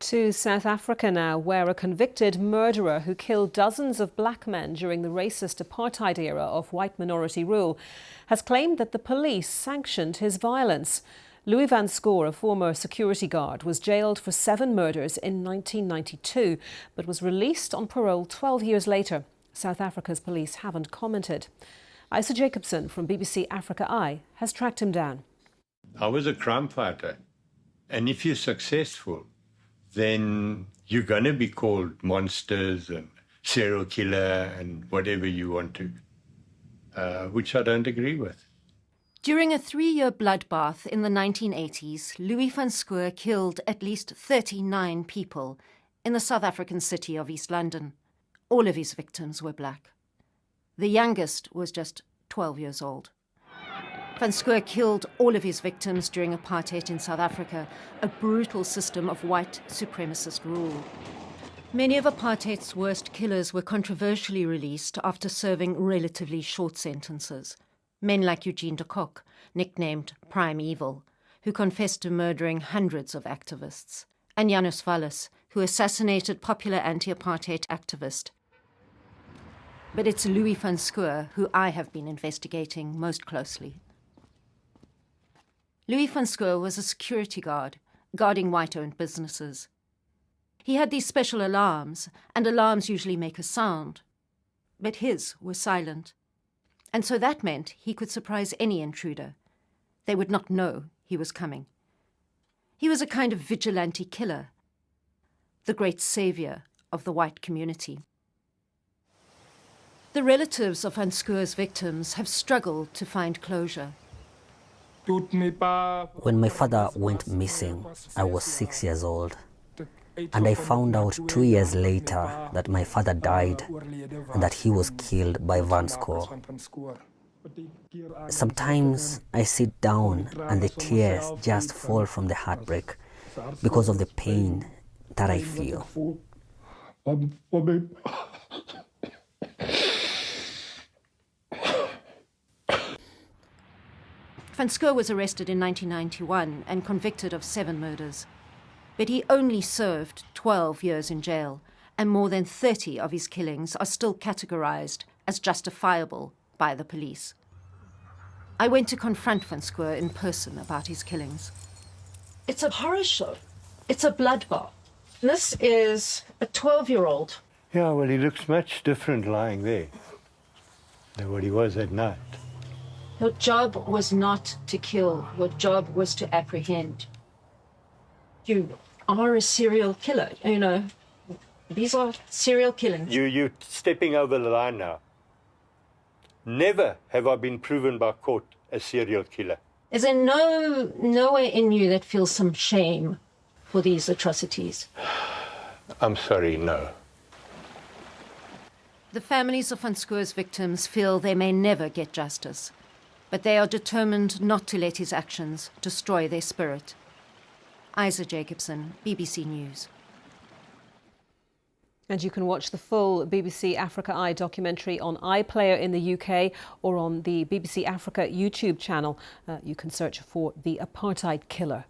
To South Africa now, where a convicted murderer who killed dozens of black men during the racist apartheid era of white minority rule has claimed that the police sanctioned his violence. Louis Van Schoor, a former security guard, was jailed for 7 murders in 1992 but was released on parole 12 years later. South Africa's police haven't commented. Isa Jacobson from BBC Africa Eye has tracked him down. I was a crime fighter, and if you're successful, then you're going to be called monsters and serial killer and whatever you want to, which I don't agree with. During a 3-year bloodbath in the 1980s, Louis Van Schoor killed at least 39 people in the South African city of East London. All of his victims were black. The youngest was just 12 years old. Van Schoor killed all of his victims during apartheid in South Africa, a brutal system of white supremacist rule. Many of apartheid's worst killers were controversially released after serving relatively short sentences. Men like Eugene de Kock, nicknamed Prime Evil, who confessed to murdering hundreds of activists, and Janus Valles, who assassinated popular anti-apartheid activist. But it's Louis Van Schoor who I have been investigating most closely. Louis Van Schoor was a security guard, guarding white-owned businesses. He had these special alarms, and alarms usually make a sound. But his were silent. And so that meant he could surprise any intruder. They would not know he was coming. He was a kind of vigilante killer, the great savior of the white community. The relatives of Van Schoor's victims have struggled to find closure. When my father went missing, I was 6 years old. And I found out 2 years later that my father died and that he was killed by Van Schoor. Sometimes I sit down and the tears just fall from the heartbreak because of the pain that I feel. Van Schoor was arrested in 1991 and convicted of 7 murders. But he only served 12 years in jail, and more than 30 of his killings are still categorized as justifiable by the police. I went to confront Van Schoor in person about his killings. It's a horror show. It's a bloodbath. This is a 12-year-old. Yeah, well, he looks much different lying there than what he was at night. Your job was not to kill. Your job was to apprehend. You are a serial killer, you know. These are serial killings. You're stepping over the line now. Never have I been proven by court a serial killer. Is there nowhere in you that feels some shame for these atrocities? I'm sorry, no. The families of Van Schoor's victims feel they may never get justice, but they are determined not to let his actions destroy their spirit. Isa Jacobson, BBC News. And you can watch the full BBC Africa Eye documentary on iPlayer in the UK or on the BBC Africa YouTube channel. You can search for The Apartheid Killer.